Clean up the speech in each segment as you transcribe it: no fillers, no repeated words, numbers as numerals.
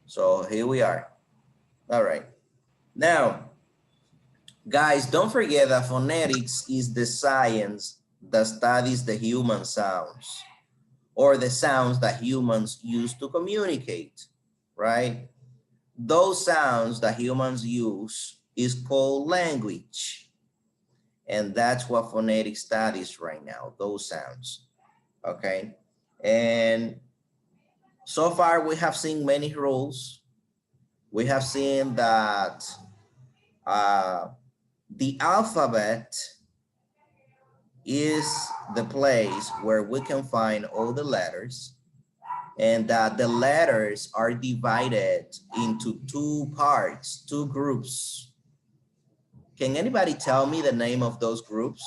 So here we are. All right. Now, guys, don't forget that phonetics is the science that studies the human sounds or the sounds that humans use to communicate, right? Those sounds that humans use is called language. And that's what phonetics studies right now, those sounds, okay? And so far we have seen many rules. We have seen that the alphabet is the place where we can find all the letters, and that the letters are divided into two parts, two groups. Can anybody tell me the name of those groups?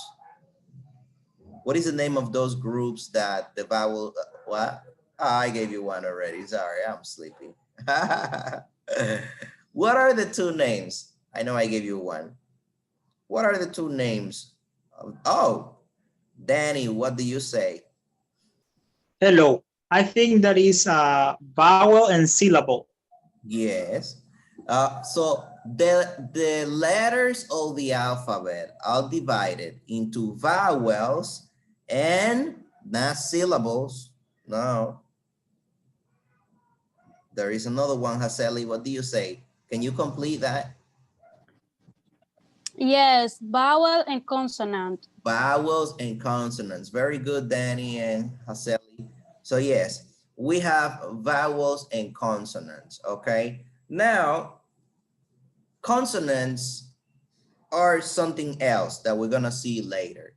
What is the name of those groups that the vowel, what? Oh, I gave you one already, sorry, I'm sleepy. What are the two names? I know I gave you one. What are the two names? Oh, Danny, what do you say? Hello. I think that is vowel and syllable. Yes. So the letters of the alphabet are divided into vowels and not syllables. No. There is another one, Haseli. What do you say? Can you complete that? Yes, vowel and consonant. Vowels and consonants. Very good, Danny and Haseli. So yes, we have vowels and consonants, okay? Now, consonants are something else that we're gonna see later.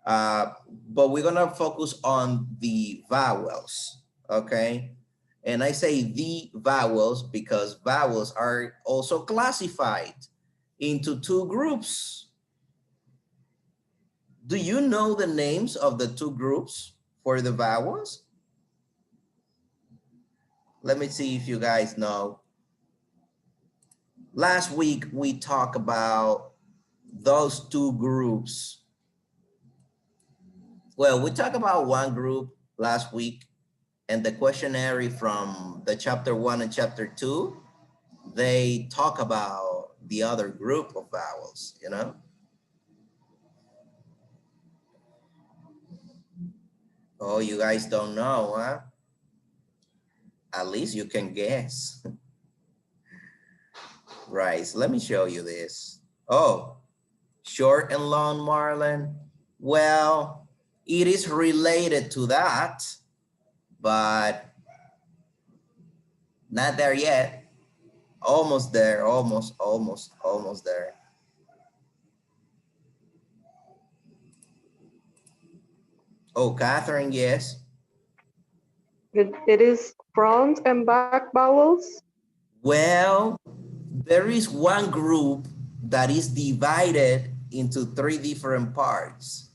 But we're gonna focus on the vowels, okay? And I say the vowels because vowels are also classified into two groups. Do you know the names of the two groups for the vowels? Let me see if you guys know. Last week, we talked about those two groups. Well, we talked about one group last week, and the questionnaire from the chapter 1 and chapter 2, they talk about the other group of vowels, you know? Oh, you guys don't know, huh? At least you can guess. Right, so let me show you this. Oh, short and long, Marlon. Well, it is related to that, but not there yet. Almost there, almost there. Oh, Catherine, yes. It is front and back vowels. Well, there is one group that is divided into three different parts.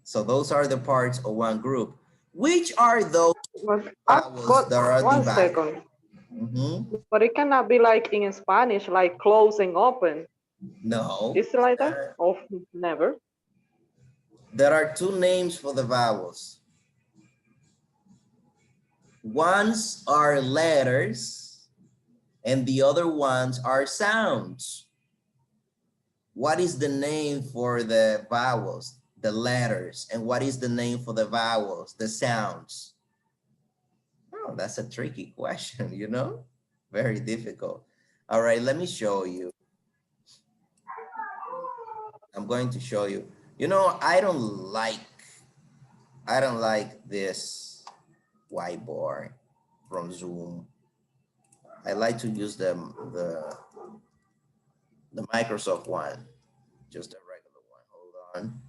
So those are the parts of one group. Which are those vowels that are One divided? second. Mm-hmm. But it cannot be like in Spanish, like close and open. No. Is it like that? Oh, never. There are two names for the vowels. Ones are letters and the other ones are sounds. What is the name for the vowels? The letters. And what is the name for the vowels? The sounds. Oh, that's a tricky question, you know? Very difficult. All right, let me show you. I'm going to show you. You know, I don't like this whiteboard from Zoom. I like to use the Microsoft one, just a regular one. Hold on.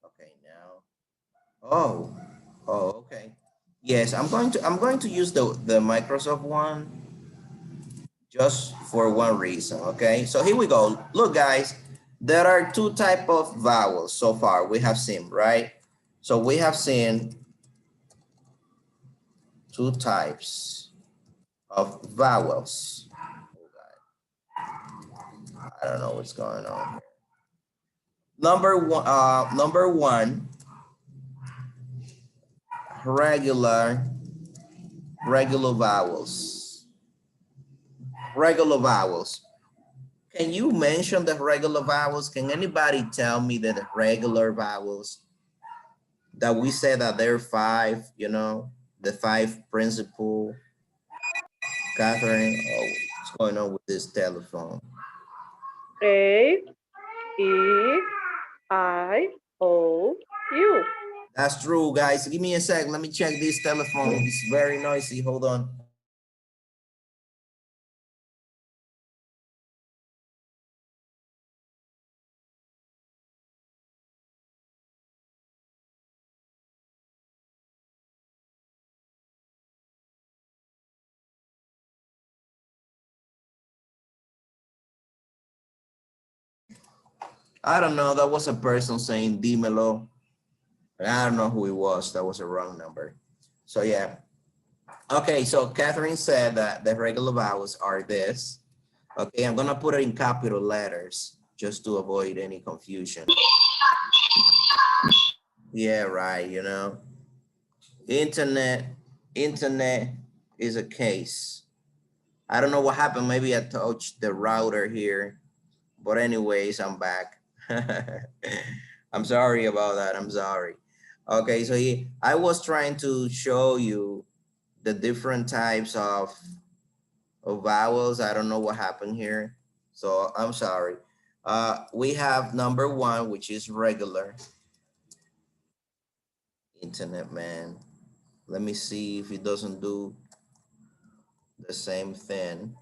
Okay, now. Oh, okay. Yes, I'm going to use the Microsoft one just for one reason. Okay, so here we go. Look, guys, there are two type of vowels so far we have seen, right? So we have seen two types of vowels. I don't know what's going on here. Number one, regular vowels. Regular vowels. Can you mention the regular vowels? Can anybody tell me that the regular vowels that we said that there are 5, you know, the 5 principal? Catherine, oh, what's going on with this telephone? A, E, I, O, U. That's true, guys. Give me a sec. Let me check this telephone. It's very noisy. Hold on. I don't know. That was a person saying dímelo. But I don't know who it was. That was a wrong number. So yeah. Okay, so Catherine said that the regular vowels are this. Okay, I'm gonna put it in capital letters just to avoid any confusion. Yeah, right, you know. Internet is a case. I don't know what happened. Maybe I touched the router here. But anyways, I'm back. I'm sorry about that. I'm sorry. Okay, so I was trying to show you the different types of vowels. I don't know what happened here. So I'm sorry. We have number 1, which is regular. Internet, man. Let me see if it doesn't do the same thing.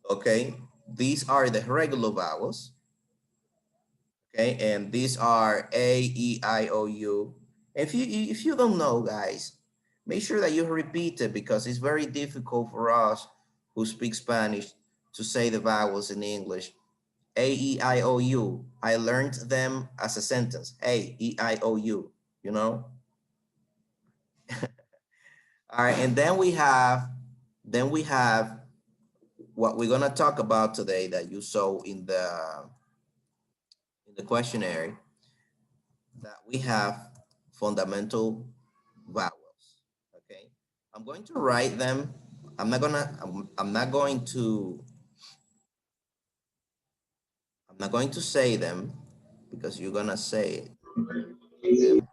Okay, these are the regular vowels. Okay, and these are A, E, I, O, U. If you don't know, guys, make sure that you repeat it because it's very difficult for us who speak Spanish to say the vowels in English. A, E, I, O, U. I learned them as a sentence. A, E, I, O, U, you know? All right, and then we have what we're gonna talk about today that you saw in the questionnaire, that we have fundamental vowels. Okay, I'm going to write them. I'm not going to say them because you're gonna say them, you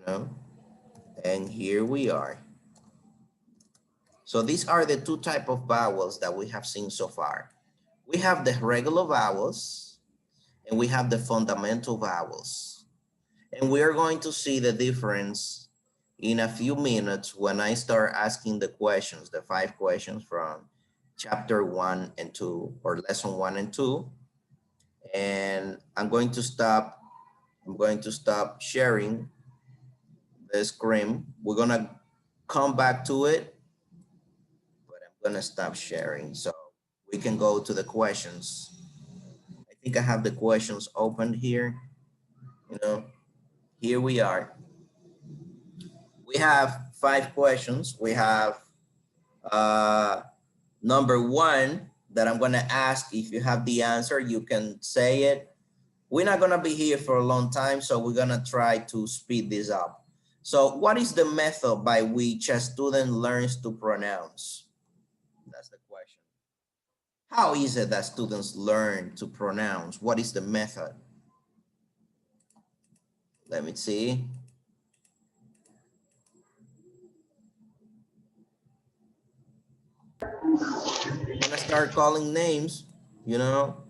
know. And here we are. So these are the 2 type of vowels that we have seen so far. We have the regular vowels and we have the fundamental vowels. And we are going to see the difference in a few minutes when I start asking the questions, the 5 questions from chapter 1 and 2 or lesson 1 and 2. And I'm going to stop sharing the screen. We're gonna come back to it, but I'm gonna stop sharing so we can go to the questions. I think I have the questions opened here. You know, here we are. We have 5 questions. We have number 1 that I'm gonna ask. If you have the answer, you can say it. We're not gonna be here for a long time, so we're gonna try to speed this up. So what is the method by which a student learns to pronounce? That's the question. How is it that students learn to pronounce? What is the method? Let me see. I'm gonna start calling names, you know.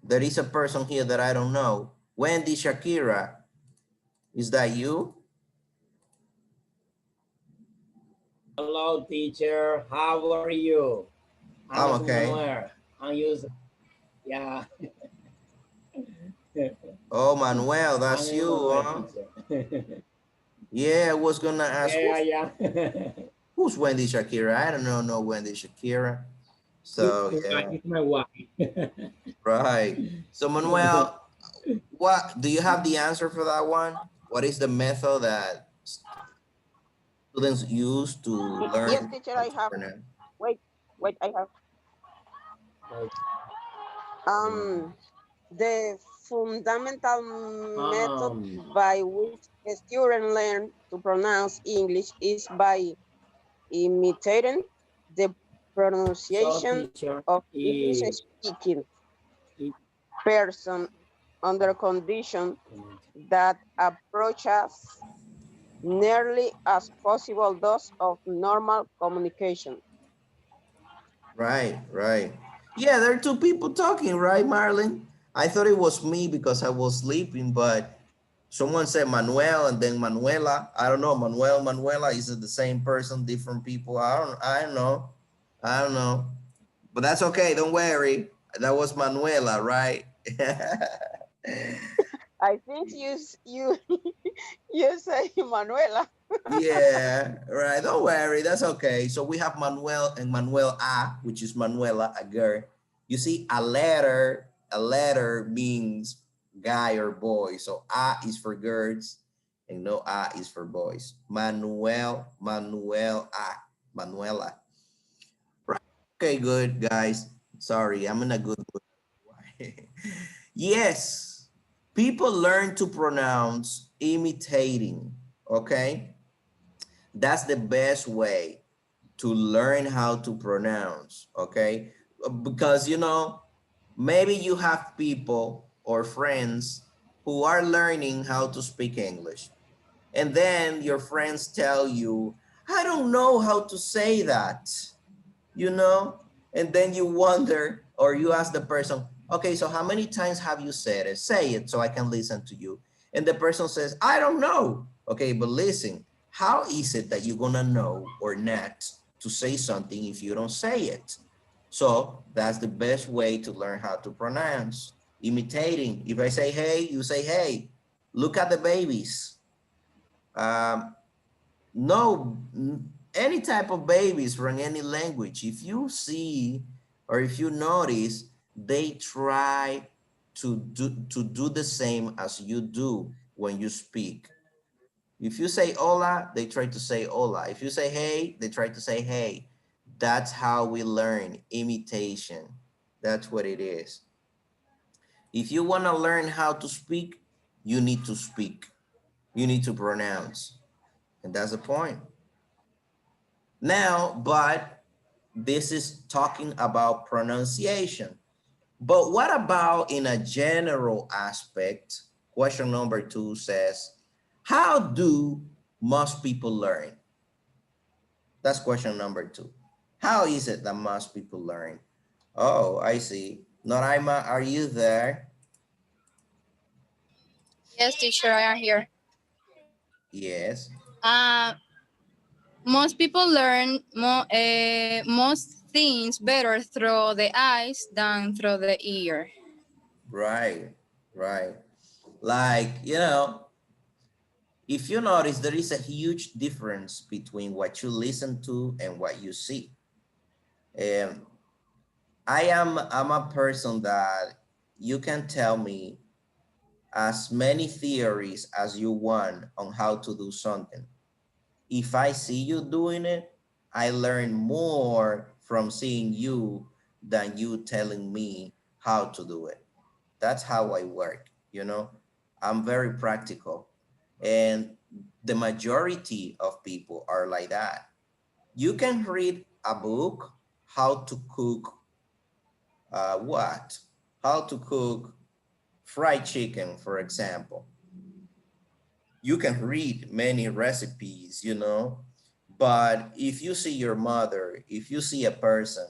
There is a person here that I don't know. Wendy Shakira, is that you? Hello, teacher. How are you? I'm okay. Manuel. I'm using, yeah. Oh, Manuel, that's I'm you, huh? teacher. Yeah, I was gonna ask. Yeah. Who's Wendy Shakira? I don't know no Wendy Shakira. So yeah, It's my wife. right. So Manuel, what do you have the answer for that one? What is the method that students use to learn Yes, teacher, how I to have. pronounce? Wait, I have. Mm. The fundamental method Um, by which students learn to pronounce English is by imitating the So pronunciation teacher, of English speaking person under condition that approaches nearly as possible those of normal communication. Right, right. Yeah, there are two people talking, right, Marlon? I thought it was me because I was sleeping, but someone said Manuel and then Manuela. I don't know. Manuel, Manuela, is it the same person, different people? I don't know. I don't know. But that's okay. Don't worry. That was Manuela, right? I think you you say Manuela. Yeah, right. Don't worry. That's okay. So we have Manuel and Manuel A, which is Manuela, a girl. You see, a letter means guy or boy. So A is for girls and no A is for boys. Manuel, Manuel A, Manuela. Right. Okay, good, guys. Sorry, I'm in a good mood. Yes, people learn to pronounce imitating, okay? That's the best way to learn how to pronounce, okay? Because, you know, maybe you have people or friends who are learning how to speak English. And then your friends tell you, I don't know how to say that, you know? And then you wonder, or you ask the person, okay, so how many times have you said it? Say it so I can listen to you. And the person says, I don't know. Okay, but listen, how is it that you're gonna know or not to say something if you don't say it? So that's the best way to learn how to pronounce. Imitating. If I say hey, you say hey. Look at the babies. Um, no, any type of babies from any language, if you see or if you notice, they try to do the same as you do when you speak. If you say hola, they try to say hola. If you say hey, they try to say hey. That's how we learn imitation. That's what it is. If you want to learn how to speak, you need to speak. You need to pronounce. And that's the point. Now, but this is talking about pronunciation. But what about in a general aspect? Question number 2 says, how do most people learn? That's question number 2. How is it that most people learn? Oh, I see. Noraima, are you there? Yes, teacher, I am here. Yes. Uh, most people learn most things better through the eyes than through the ear. Right, right. Like, you know, if you notice, there is a huge difference between what you listen to and what you see. And I'm a person that you can tell me as many theories as you want on how to do something. If I see you doing it, I learn more from seeing you than you telling me how to do it. That's how I work, you know. I'm very practical. And the majority of people are like that. You can read a book, how to cook what? How to cook fried chicken, for example. You can read many recipes, you know, but if you see your mother, if you see a person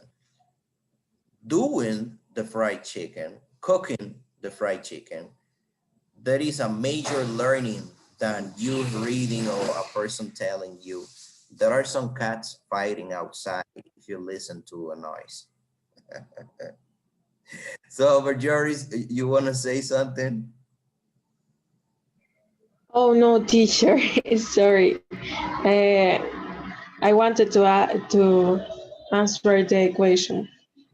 doing the fried chicken, cooking the fried chicken, there is a major learning than you reading or a person telling you. There are some cats fighting outside if you listen to a noise. So, Joris, you want to say something? Oh no, teacher. Sorry. I wanted to answer the equation.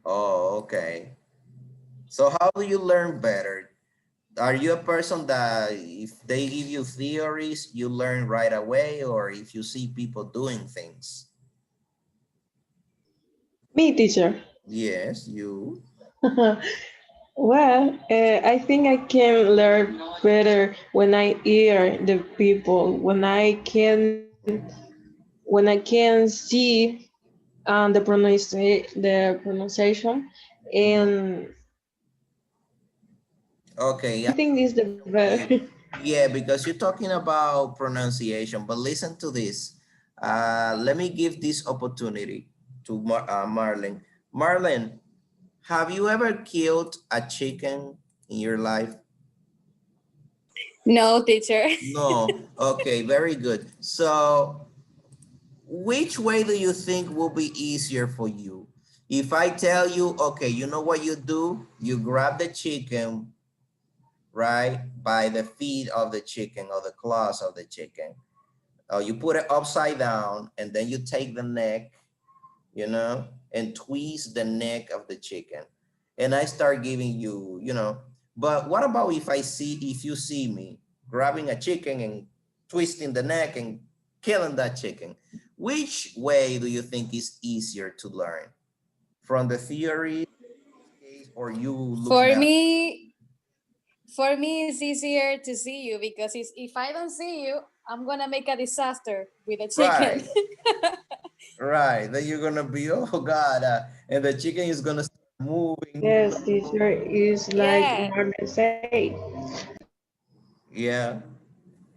Oh, okay. So how do you learn better? Are you a person that if they give you theories, you learn right away, or if you see people doing things? Me, teacher. Yes, you. Well, I think I can learn better when I hear the people, when I can see the pronunciation, and Okay, I yeah. think this is the better. Yeah, because you're talking about pronunciation, but listen to this. Let me give this opportunity to Marlon. Marlon, have you ever killed a chicken in your life? No, teacher. No. Okay, very good. So which way do you think will be easier for you? If I tell you, okay, you know what you do? You grab the chicken, right, by the feet of the chicken or the claws of the chicken. You put it upside down and then you take the neck, you know, and twist the neck of the chicken. And I start giving you, you know, but what about if you see me grabbing a chicken and twisting the neck and killing that chicken? Which way do you think is easier to learn? From the theory case or you looking For at? me, for me, it's easier to see you because if I don't see you, I'm gonna make a disaster with a chicken. Right, right. Then you're gonna be, oh God, and the chicken is gonna start moving. Yes, teacher is like Yeah. Marvin said. Yeah,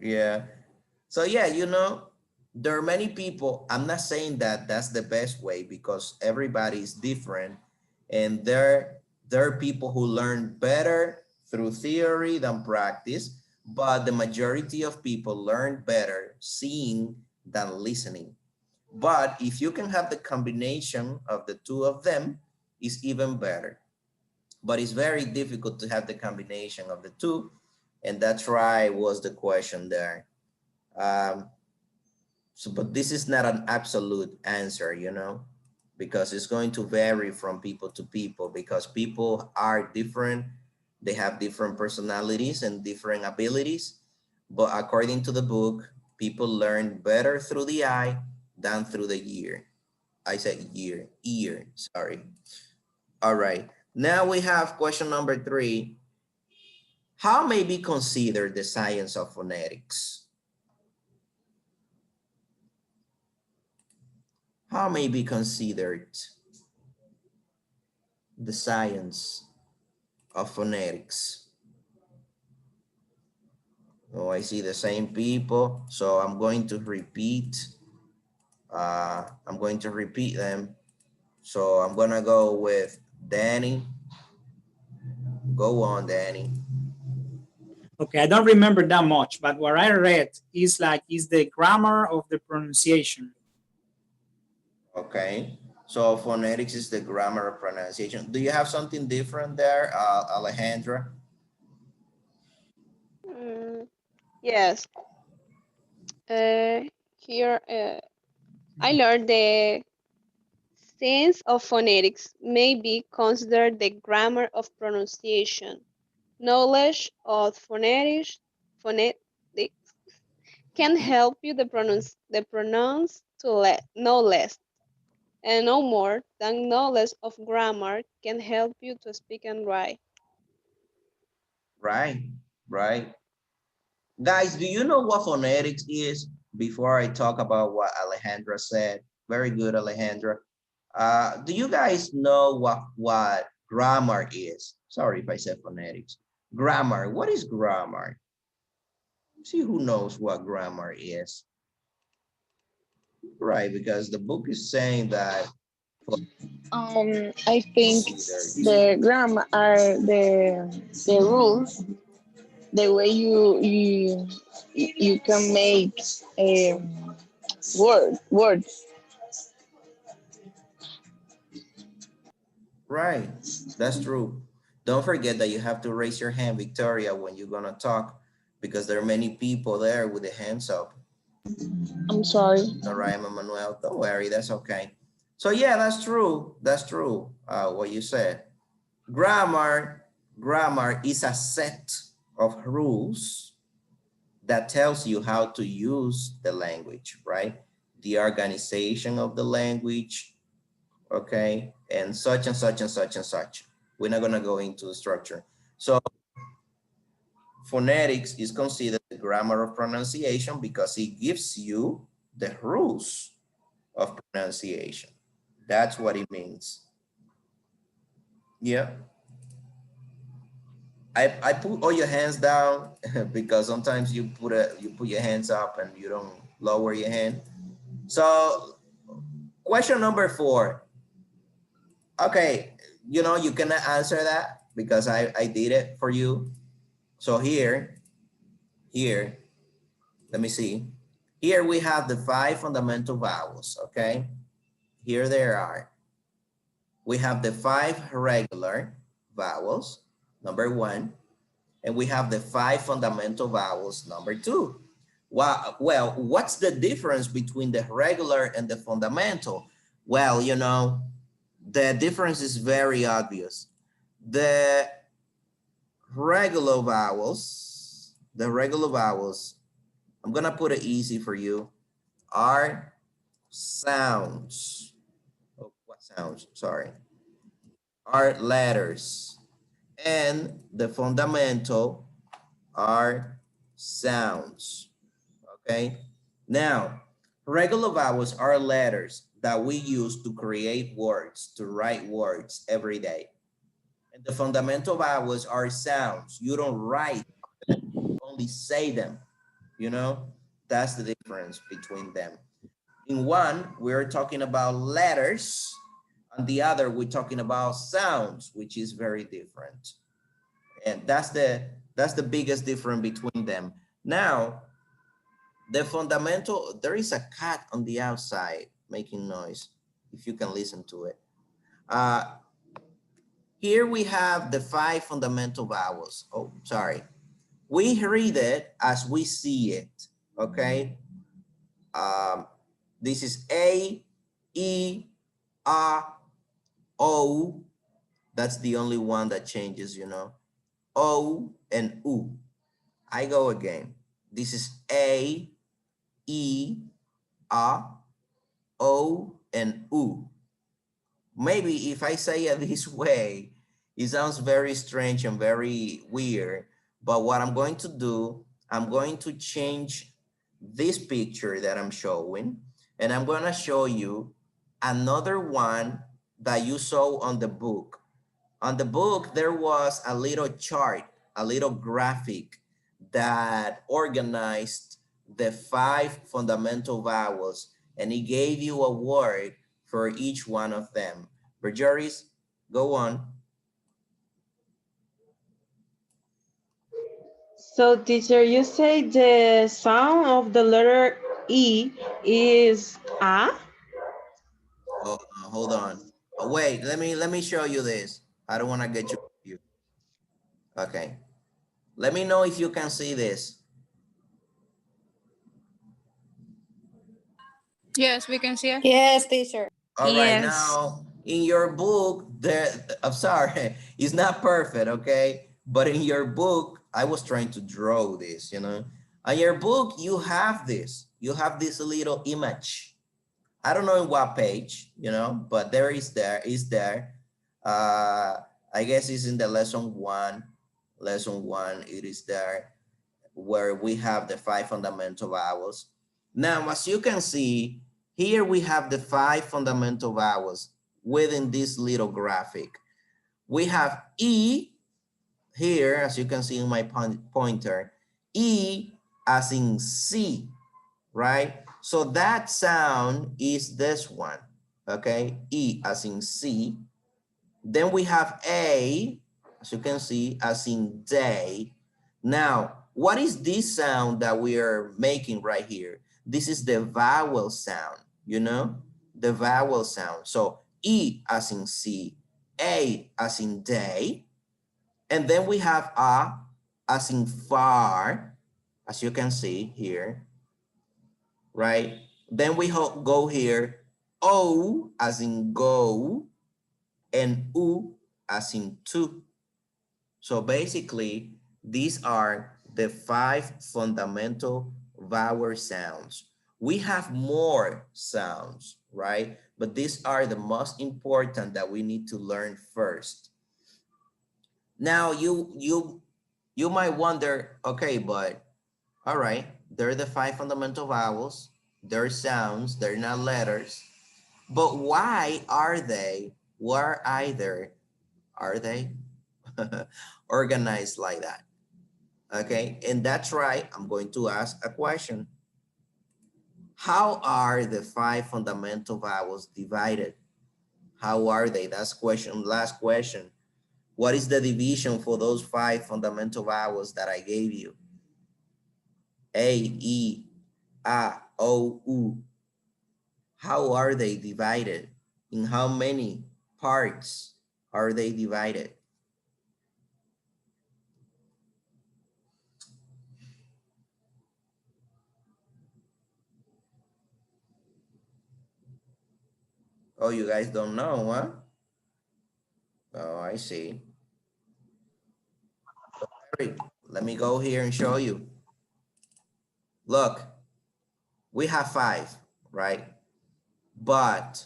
yeah. So yeah, you know, there are many people, I'm not saying that that's the best way because everybody is different and there are people who learn better through theory than practice, but the majority of people learn better seeing than listening. But if you can have the combination of the two of them, is even better. But it's very difficult to have the combination of the two, and that's why was the question there. Um, so, but this is not an absolute answer, you know, because it's going to vary from people to people because people are different. They have different personalities and different abilities. But according to the book, people learn better through the eye than through the ear. I said ear, sorry. All right. Now we have question number 3. How may be considered the science of phonetics? How may be considered the science of phonetics? Oh, I see the same people. So I'm going to repeat. I'm going to repeat them. So I'm gonna go with Danny. Go on, Danny. Okay, I don't remember that much, but what I read is the grammar of the pronunciation. Okay. So phonetics is the grammar of pronunciation. Do you have something different there, Alejandra? Mm, yes. Uh, Here, I learned the science of phonetics may be considered the grammar of pronunciation. Knowledge of phonetics can help you the pronounce to know less, and no more than knowledge of grammar can help you to speak and write. Right, right. Guys, do you know what phonetics is? Before I talk about what Alejandra said. Very good, Alejandra. Do you guys know what grammar is? Sorry if I said phonetics. Grammar, what is grammar? See who knows what grammar is. Right, because the book is saying that I think the grammar are the rules, the way you can make words. right, that's true. Don't forget that you have to raise your hand, Victoria, when you're gonna talk, because there are many people there with their hands up. I'm sorry. All right, Manuel, don't worry, that's okay. So yeah, that's true. That's true, what you said. Grammar is a set of rules that tells you how to use the language, right? The organization of the language, okay? And such and such and such and such. We're not gonna go into the structure. So phonetics is considered the grammar of pronunciation because it gives you the rules of pronunciation. That's what it means. Yeah. I put all your hands down because sometimes you put your hands up and you don't lower your hand. So question number 4. Okay, you know, you cannot answer that because I did it for you. So here, let me see. Here we have the 5 fundamental vowels, okay? Here they are. We have the 5 regular vowels, number 1, and we have the 5 fundamental vowels, number 2. Well, what's the difference between the regular and the fundamental? Well, you know, the difference is very obvious. The regular vowels, I'm gonna put it easy for you, are sounds. Oh, what sounds? Sorry. Are letters. And the fundamental are sounds. Okay? Now, regular vowels are letters that we use to create words, to write words every day. And the fundamental vowels are sounds. You don't write, you only say them. You know, that's the difference between them. In one, we're talking about letters. On the other, we're talking about sounds, which is very different. And that's the biggest difference between them. Now, the fundamental, there is a cat on the outside making noise, if you can listen to it. Here we have the 5 fundamental vowels. Oh, sorry. We read it as we see it, okay? This is A, E, A, O. That's the only one that changes, you know. O and U. I go again. This is A, E, A, O, and U. Maybe if I say it this way, it sounds very strange and very weird. But what I'm going to do, I'm going to change this picture that I'm showing, and I'm going to show you another one that you saw on the book. On the book, there was a little chart, a little graphic that organized the 5 fundamental vowels, and it gave you a word for each one of them. Bergeris, go on. So, teacher, you say the sound of the letter E is A? Oh, hold on. Oh, wait, let me show you this. I don't want to get you confused. Okay. Let me know if you can see this. Yes, we can see it. Yes, teacher. All right, Yes. now in your book, I'm sorry, it's not perfect, okay? But in your book, I was trying to draw this, you know? On your book, you have this. You have this little image. I don't know in what page, you know, but there is there. I guess it's in the lesson one. Lesson 1, it is there where we have the 5 fundamental vowels. Now, as you can see, here we have the 5 fundamental vowels within this little graphic. We have E here, as you can see in my pointer, E as in C, right? So that sound is this one, okay? E as in C. Then we have A, as you can see, as in day. Now, what is this sound that we are making right here? This is the vowel sound, you know, the vowel sound. So E as in C, A as in day, and then we have A as in far, as you can see here, right? Then we go here, O as in go, and U as in to. So basically, these are the 5 fundamental vowel sounds. We have more sounds, right? But these are the most important that we need to learn first. Now you might wonder, okay, but all right, they're the 5 fundamental vowels. They're sounds, they're not letters. But why are they, where either are they organized like that? Okay, and that's right. I'm going to ask a question. How are the 5 fundamental vowels divided? How are they? That's question, last question. What is the division for those 5 fundamental vowels that I gave you? A, E, A, O, U. How are they divided? In how many parts are they divided? Oh, you guys don't know, huh? Oh, I see. Let me go here and show you. Look, we have 5, right? But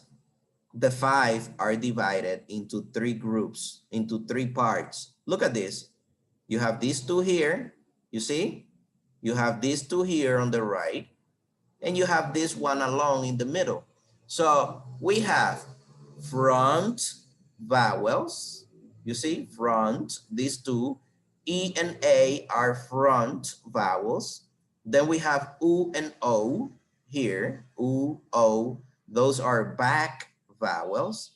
the 5 are divided into 3 groups, into 3 parts. Look at this. You have these 2 here, you see? You have these 2 here on the right, and you have this one along in the middle. So we have front vowels, you see, front, these 2, E and A are front vowels. Then we have U and O here, U, O, those are back vowels.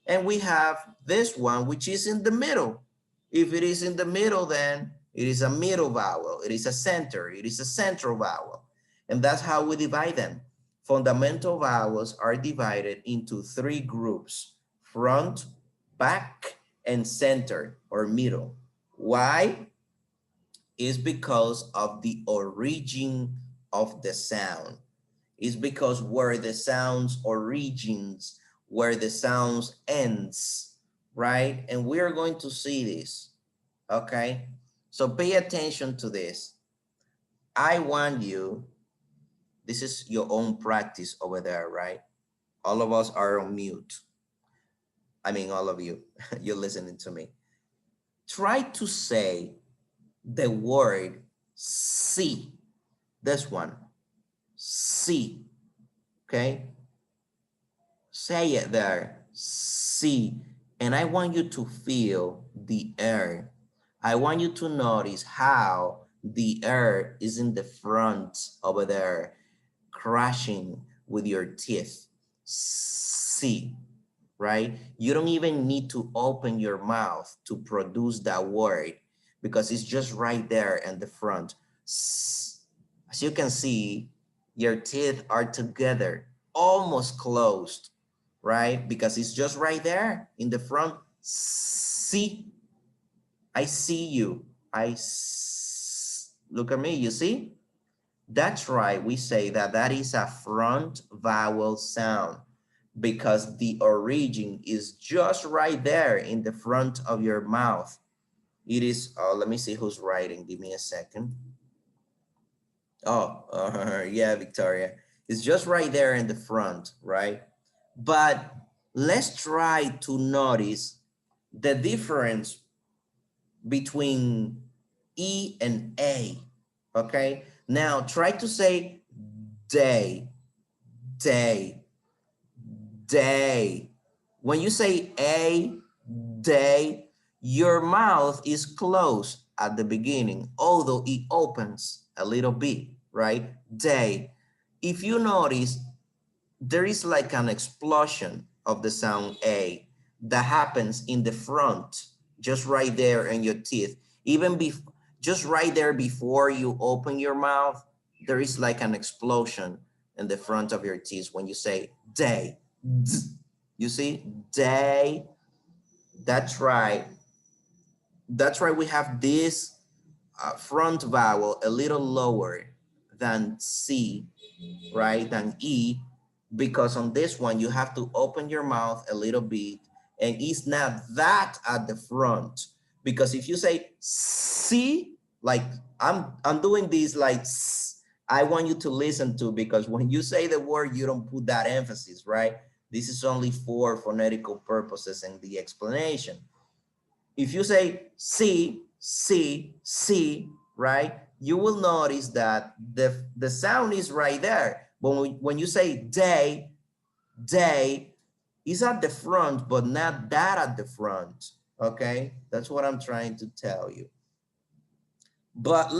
And we have this one, which is in the middle. If it is in the middle, then it is a middle vowel. It is a center. It is a central vowel. And that's how we divide them. Fundamental vowels are divided into 3 groups: front, back, and center or middle. Why? Is because of the origin of the sound. It's because where the sounds origins, where the sounds ends, right? And we are going to see this, okay? So pay attention to this. I want you, this is your own practice over there, right? All of us are on mute. I mean, all of you, you're listening to me. Try to say the word see, this one, see, okay? Say it there, see. And I want you to feel the air. I want you to notice how the air is in the front over there, crashing with your teeth. See, right? You don't even need to open your mouth to produce that word because it's just right there in the front. As you can see, your teeth are together, almost closed, right? Because it's just right there in the front. See, I see you. Look at me, you see? That's right, we say that that is a front vowel sound because the origin is just right there in the front of your mouth. It is, let me see who's writing. Give me a second. Oh, yeah, Victoria. It's just right there in the front, right? But let's try to notice the difference between E and A, okay? Now try to say day, day, day. When you say a day, your mouth is closed at the beginning, although it opens a little bit, right? Day. If you notice, there is like an explosion of the sound A that happens in the front, just right there in your teeth. Even just right there before you open your mouth, there is like an explosion in the front of your teeth when you say day. You see, day. That's right. That's right. We have this front vowel a little lower than C, right, than E, because on this one you have to open your mouth a little bit and it's not that at the front, because if you say C, like I'm doing this like I want you to listen to, because when you say the word you don't put that emphasis, right? This is only for phonetical purposes and the explanation. If you say C, C, C, right? You will notice that the sound is right there. But when you say day, day, is at the front, but not that at the front, okay? That's what I'm trying to tell you. But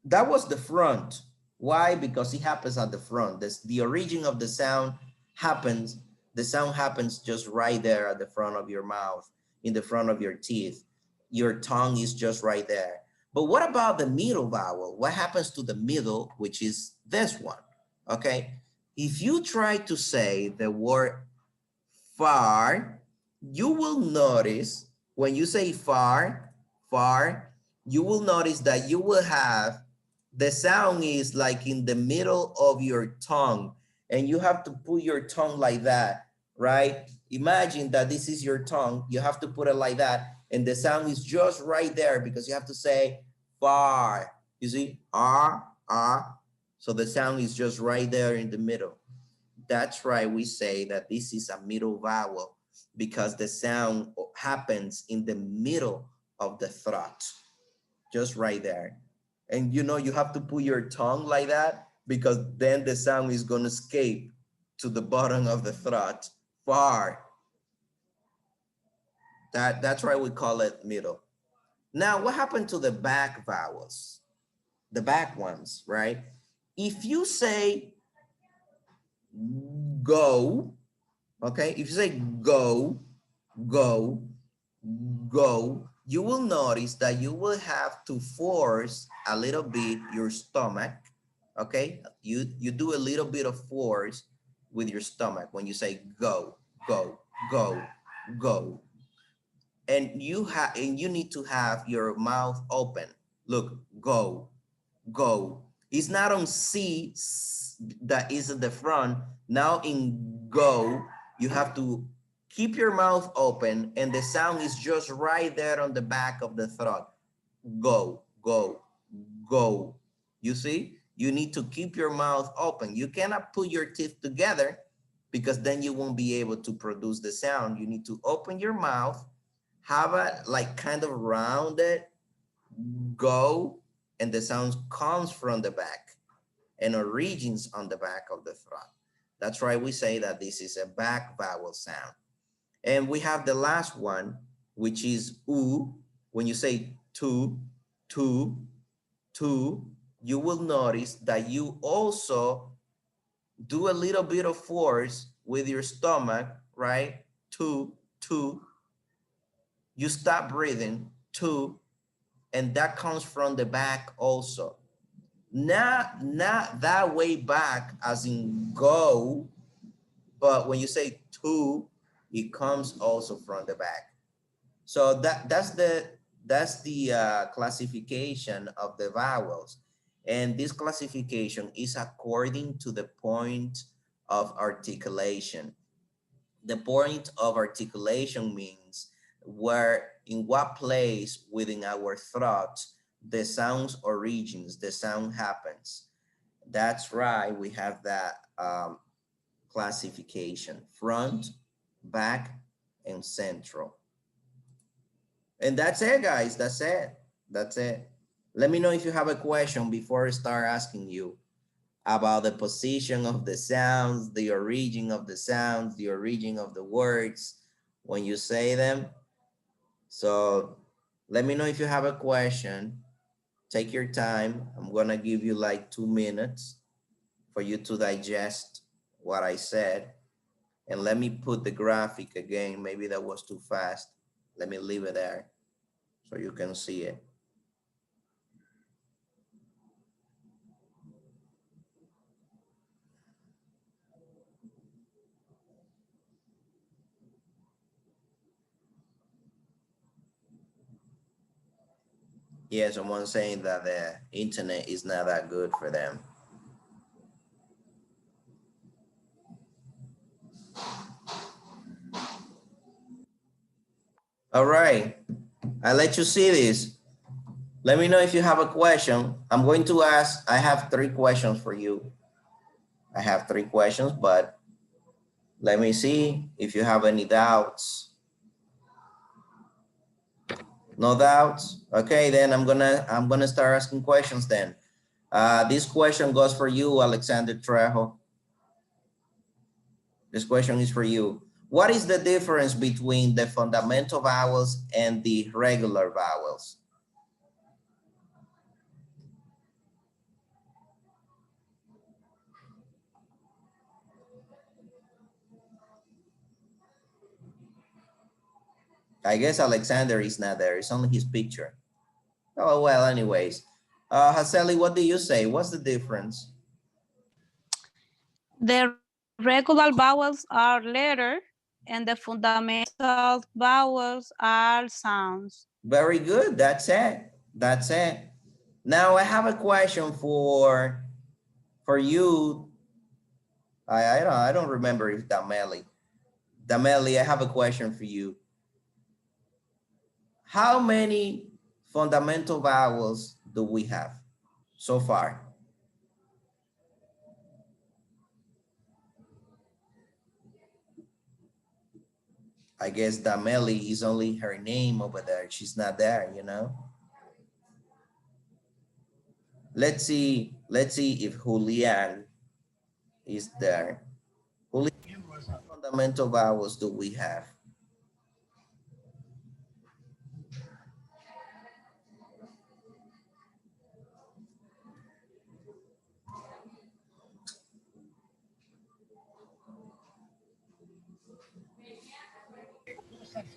that was the front. Why? Because it happens at the front. The origin of the sound happens, the sound happens just right there at the front of your mouth, in the front of your teeth. Your tongue is just right there. But what about the middle vowel? What happens to the middle, which is this one, okay? If you try to say the word far, you will notice when you say far, far, you will notice that you will have the sound is like in the middle of your tongue, and you have to put your tongue like that, right? Imagine that this is your tongue. You have to put it like that, and the sound is just right there because you have to say far. You see, ah, ah. So the sound is just right there in the middle. That's right, we say that this is a middle vowel because the sound happens in the middle of the throat, just right there. And you know, you have to put your tongue like that because then the sound is going to escape to the bottom of the throat, far. That's why we call it middle. Now, what happened to the back vowels? The back ones, right? If you say go, okay, if you say go, go, go, you will notice that you will have to force a little bit your stomach, okay? You do a little bit of force with your stomach when you say go, go, go, go. And you need to have your mouth open. Look, go, go. It's not on C that is at the front. Now in go, you have to keep your mouth open and the sound is just right there on the back of the throat. Go, go, go. You see, you need to keep your mouth open. You cannot put your teeth together because then you won't be able to produce the sound. You need to open your mouth, have a like kind of rounded go, and the sound comes from the back and origins on the back of the throat. That's why we say that this is a back vowel sound. And we have the last one, which is U. When you say tu, tu, tu, you will notice that you also do a little bit of force with your stomach, right? Tu, tu. You stop breathing, tu, and that comes from the back also. Not that way back as in go, but when you say to, it comes also from the back. So that's the classification of the vowels. And this classification is according to the point of articulation. The point of articulation means in what place within our throat the sound's origins, the sound happens. That's right, we have that classification: front, back, and central. And that's it, guys. That's it. That's it. Let me know if you have a question before I start asking you about the position of the sounds, the origin of the sounds, the origin of the words when you say them. So let me know if you have a question. Take your time. I'm gonna give you like 2 minutes for you to digest what I said. And let me put the graphic again. Maybe that was too fast. Let me leave it there so you can see it. Yeah, someone saying that the internet is not that good for them. All right, I let you see this. Let me know if you have a question. I'm going to ask, I have 3 questions for you. I have 3 questions, but let me see if you have any doubts. No doubts? Okay, then I'm gonna start asking questions then. This question goes for you, Alexander Trejo. This question is for you. What is the difference between the fundamental vowels and the regular vowels? I guess Alexander is not there. It's only his picture. Oh, well, anyways. Haseli, what do you say? What's the difference? The regular vowels are letters and the fundamental vowels are sounds. Very good. That's it. That's it. Now I have a question for you. I don't remember if Dameli. Dameli, I have a question for you. How many fundamental vowels do we have so far? I guess Dameli is only her name over there. She's not there, you know? Let's see if Julian is there. Julian, what fundamental vowels do we have?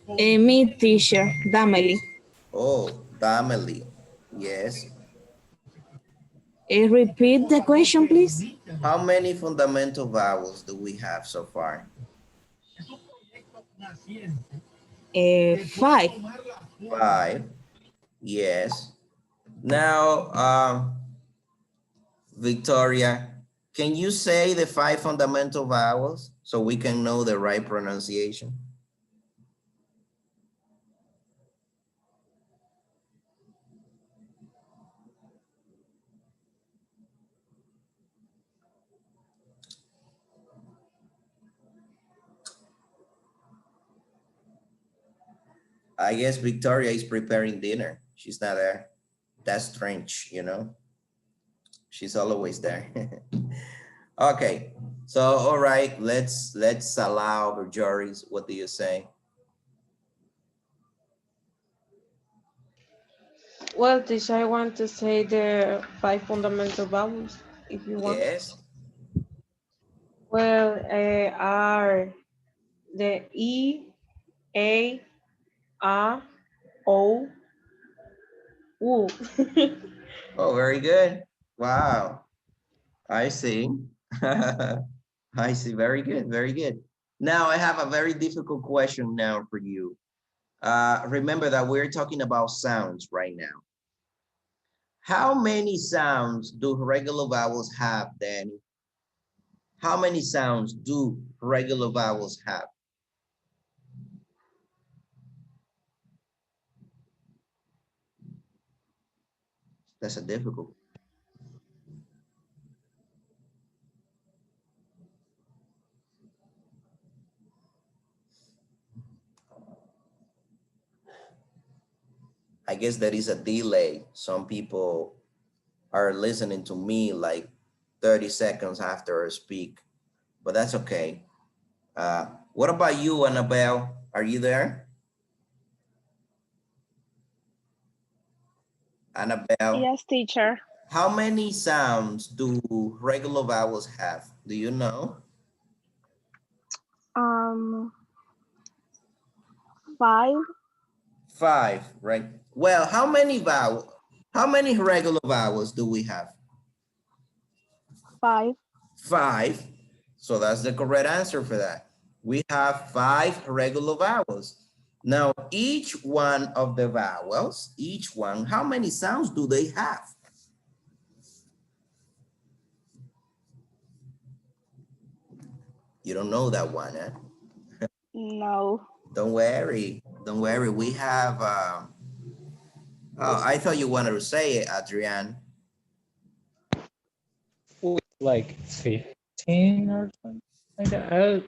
Me, teacher, Dameli. Oh, Dameli. Yes. Repeat the question, please. How many fundamental vowels do we have so far? 5. 5. Yes. Now, Victoria, can you say the 5 fundamental vowels so we can know the right pronunciation? I guess Victoria is preparing dinner. She's not there. That's strange, you know? She's always there. Okay, so all right, let's allow the juries. What do you say? Well, teacher, I want to say the 5 fundamental vowels, if you want. Yes. Well, are the E, A, O, U. Oh, very good. Wow. I see. I see. Very good. Very good. Now I have a very difficult question now for you. Remember that we're talking about sounds right now. How many sounds do regular vowels have, Danny? How many sounds do regular vowels have? That's a difficult. I guess there is a delay. Some people are listening to me like 30 seconds after I speak, but that's okay. What about you, Annabelle? Are you there? Annabelle, Yes, teacher. how many sounds do regular vowels have? Do you know? 5. 5, right? Well, how many regular vowels do we have? 5. 5. So that's the correct answer for that. We have 5 regular vowels. Now, each one of the vowels, how many sounds do they have? You don't know that one, eh? No. Don't worry. Don't worry. We have, oh, I thought you wanted to say it, Adrian. Like 15 or something like that. I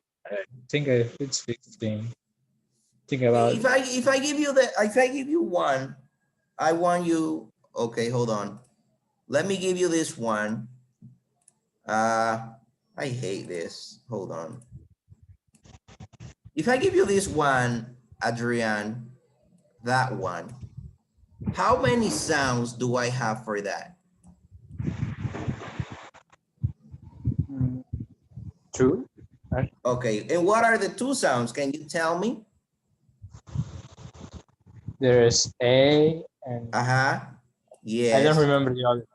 think it's 15. Think about it. If I give you one, I want you, okay, hold on. Let me give you this one. I hate this. Hold on. If I give you this one, Adrian, that one, how many sounds do I have for that? 2. Right? Okay, and what are the two sounds? Can you tell me? There's A and Yes. I don't remember the other.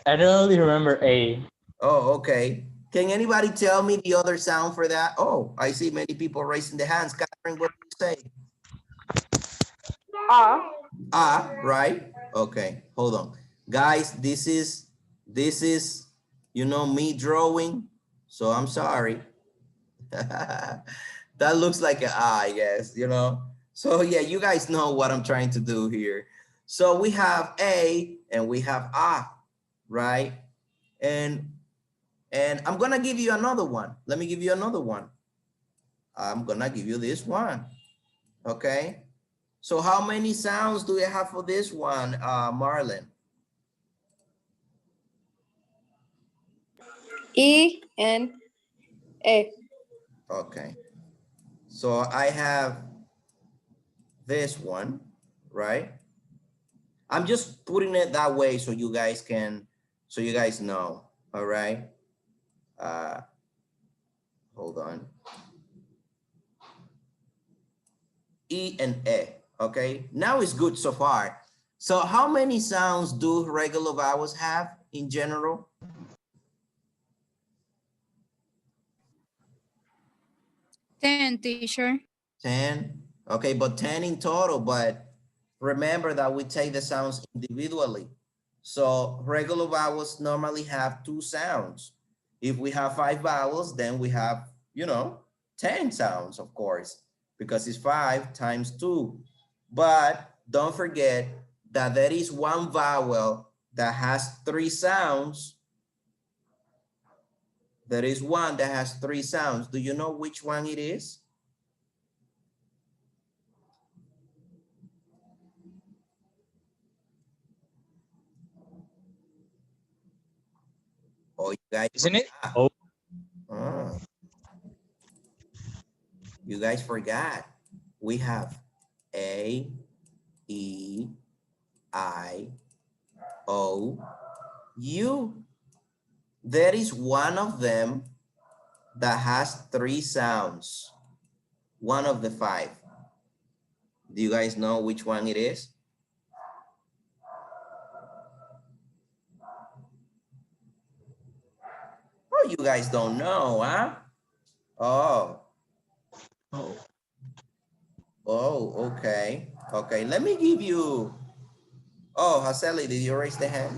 I don't only remember A. Oh, okay. Can anybody tell me the other sound for that? Oh, I see many people raising their hands. Catherine, what do you say? Right? Okay, hold on. Guys, this is, you know, me drawing, so I'm sorry. That looks like an I guess, you know? So yeah, you guys know what I'm trying to do here. So we have A and we have right? And I'm gonna give you another one. Let me give you another one. I'm gonna give you this one, okay? So how many sounds do we have for this one, Marlon? E and E. Okay. So I have this one, right? I'm just putting it that way so you guys can, so you guys know, all right? Hold on. E and E, okay? Now it's good so far. So how many sounds do regular vowels have in general? 10, teacher. 10, okay, but 10 in total, but remember that we take the sounds individually. So regular vowels normally have 2 sounds. If we have 5 vowels, then we have, you know, 10 sounds, of course, because it's 5 times 2. But don't forget that there is one vowel that has 3 sounds. There is one that has 3 sounds. Do you know which one it is? Oh, you guys, Isn't it? Oh. You guys forgot. We have A, E, I, O, U. There is one of them that has 3 sounds. One of the 5. Do you guys know which one it is? Oh, you guys don't know, huh? Oh. Oh, okay. Okay, let me give you. Oh, Haseli, did you raise the hand?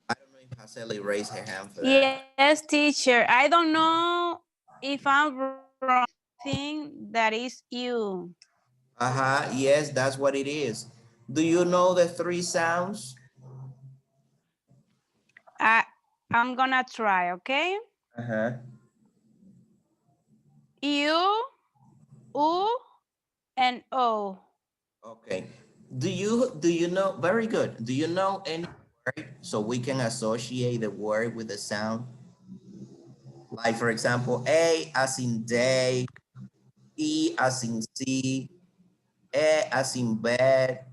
I don't know if Haseli raised her hand for that. Yes, teacher. I don't know if I'm wrong. Thing that is you. Yes, that's what it is. Do you know the 3 sounds? I'm gonna try, okay? U, U, and O. Okay. Do you know, very good. Do you know any word so we can associate the word with the sound? Like for example, A as in day, E as in C, E as in bed.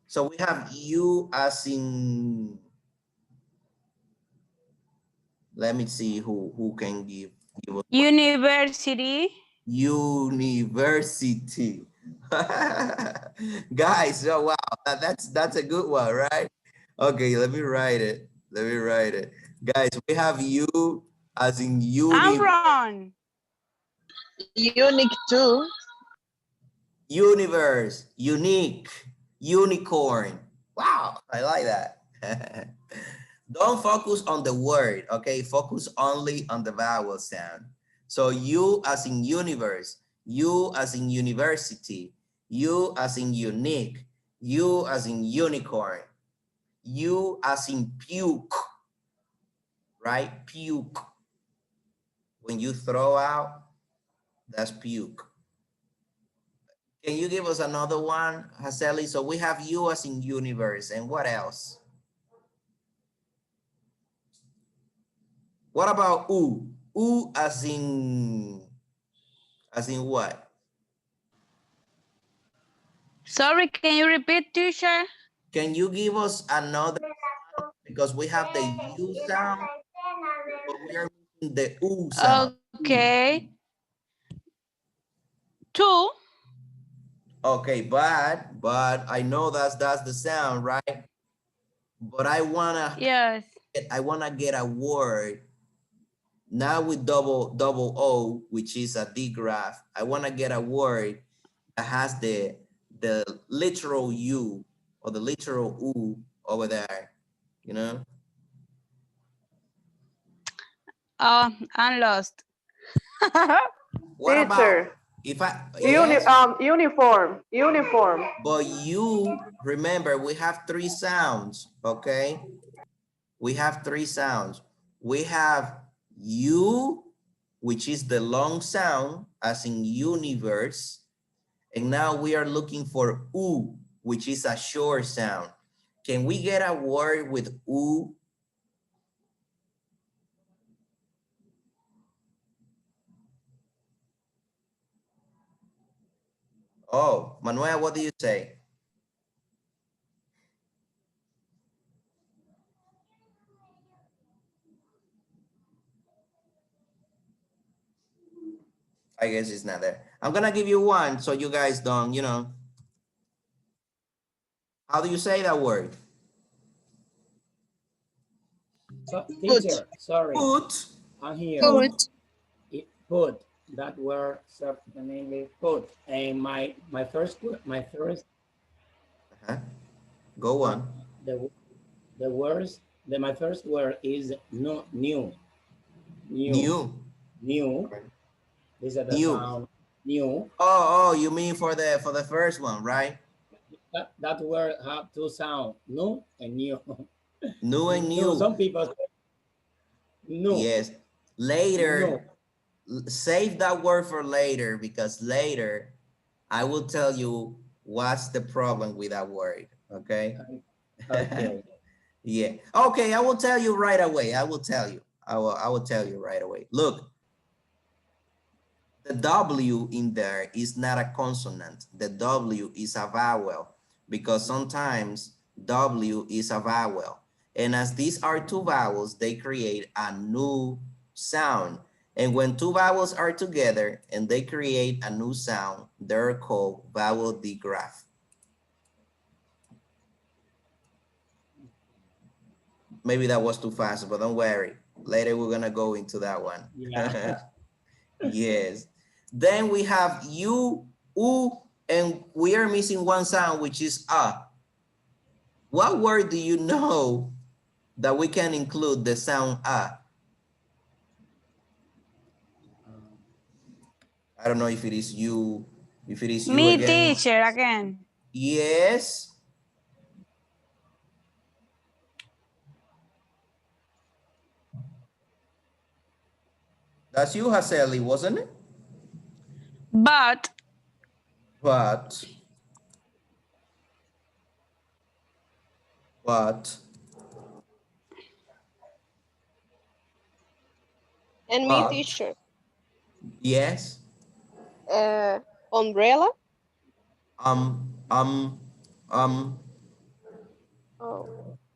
So we have U as in, let me see who can give you University. University. Guys, oh wow, that's a good one, right? Okay, let me write it. Let me write it. Guys, we have U as in I'm wrong. Unique too. universe, unique, unicorn. Wow, I like that. Don't focus on the word, okay? Focus only on the vowel sound. So U as in universe, U as in university, U as in unique, U as in unicorn, U as in puke, right? Puke. When you throw out, that's puke. Can you give us another one, Haseli? So we have U as in universe, and what else? What about U? U as in what? Sorry, can you repeat, teacher? Can you give us another, because we have the U sound, but we are missing the U sound. Okay. Two. Okay, but I know that's the sound, right? But I wanna get a word now with double O, which is a D graph. I wanna get a word that has the literal U or the literal U over there, you know? I'm lost. What about Teacher, if I, yes? uniform. But you, remember, we have three sounds, okay? We have three sounds. We have U, which is the long sound, as in universe. And now we are looking for U, which is a short sound. Can we get a word with U? Oh, Manuel, what do you say? I guess it's not there. I'm gonna give you one so you guys don't, you know. How do you say that word? So, teacher, sorry. Put. I'm here. Put. Put. That word in English. Put. And my first. Go on. My first word is no, new. New. This is the New. sound. New. Oh, you mean for the first one, right? That word have two sounds, new and new. New and new. Some people say new. Yes. Later, save that word for later, because later I will tell you what's the problem with that word. Okay. Okay. Yeah. Okay. I will tell you right away. I will tell you. I will tell you right away. Look, the W in there is not a consonant. The W is a vowel, because sometimes W is a vowel. And as these are two vowels, they create a new sound. And when two vowels are together and they create a new sound, they're called vowel digraph. Maybe that was too fast, but don't worry. Later we're gonna go into that one. Yeah. Yes. Then we have U, U, and we are missing one sound, which is A. What word do you know that we can include the sound A? I don't know if it is you, Me, again. teacher, again. Yes. That's you, Haseli, wasn't it? But. And me, teacher. Yes. Umbrella. Oh.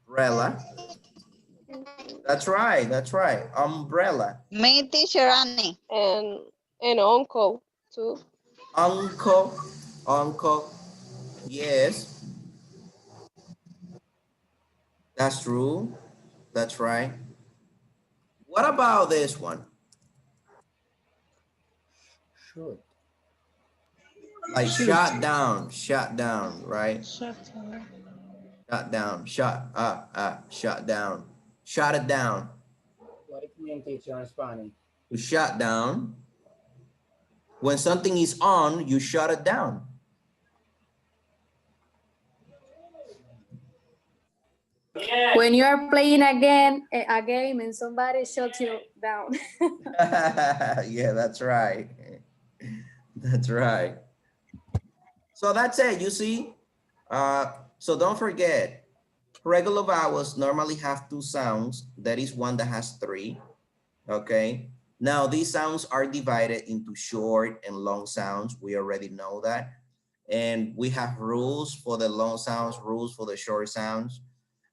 Umbrella. That's right. Umbrella. Me, teacher Annie. And uncle too. Uncle. Yes. That's true. That's right. What about this one? Sure. Like shut down, right? Shut Shut down, shut down. Shut it down. What do you mean, teacher, in Spanish? To shut down. When something is on, you shut it down. When you are playing again a game and somebody shuts you down. Yeah, that's right. That's right. So that's it, you see? So don't forget, regular vowels normally have two sounds. That is one that has three, okay? Now these sounds are divided into short and long sounds. We already know that. And we have rules for the long sounds, rules for the short sounds.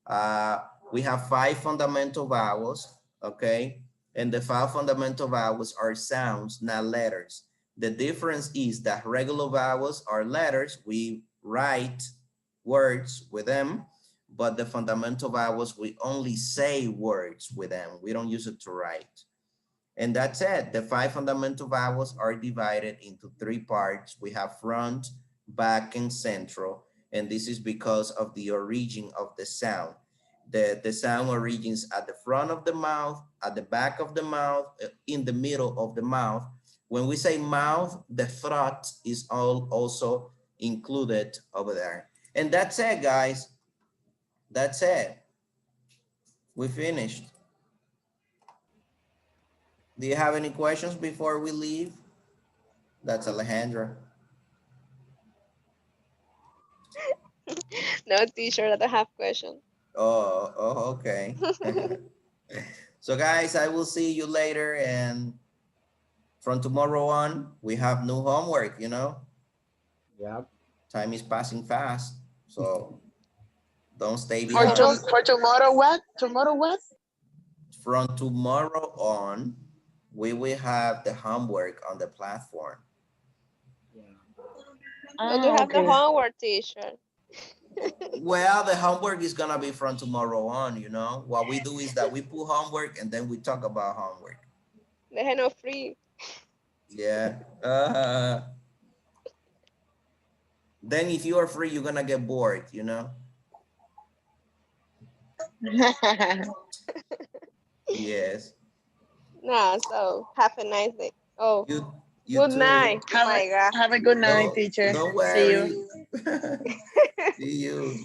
Uh, we have 5 fundamental vowels, okay? And the 5 fundamental vowels are sounds, not letters. The difference is that regular vowels are letters. We write words with them, but the fundamental vowels, we only say words with them. We don't use it to write. And that's it. The 5 fundamental vowels are divided into 3 parts. We have front, back, and central. And this is because of the origin of the sound. The sound origins at the front of the mouth, at the back of the mouth, in the middle of the mouth. When we say mouth, the throat is also included over there. And that's it, guys. That's it. We finished. Do you have any questions before we leave? That's Alejandra. No, teacher, I don't have question. Oh, okay. So guys, I will see you later, and from tomorrow on, we have new homework, you know? Yep. Time is passing fast, so don't stay For, behind. for tomorrow, what? Tomorrow, what? From tomorrow on, we will have the homework on the platform. But we have the homework, teacher. Well, the homework is gonna be from tomorrow on, you know? What we do is that we put homework and then we talk about homework. They're not free. Yeah. Then if you are free, you're gonna get bored, you know? Yes. No, so have a nice day. Oh, You good too. night. Oh my God. Have a good night, teacher. Don't See worry. you. See you.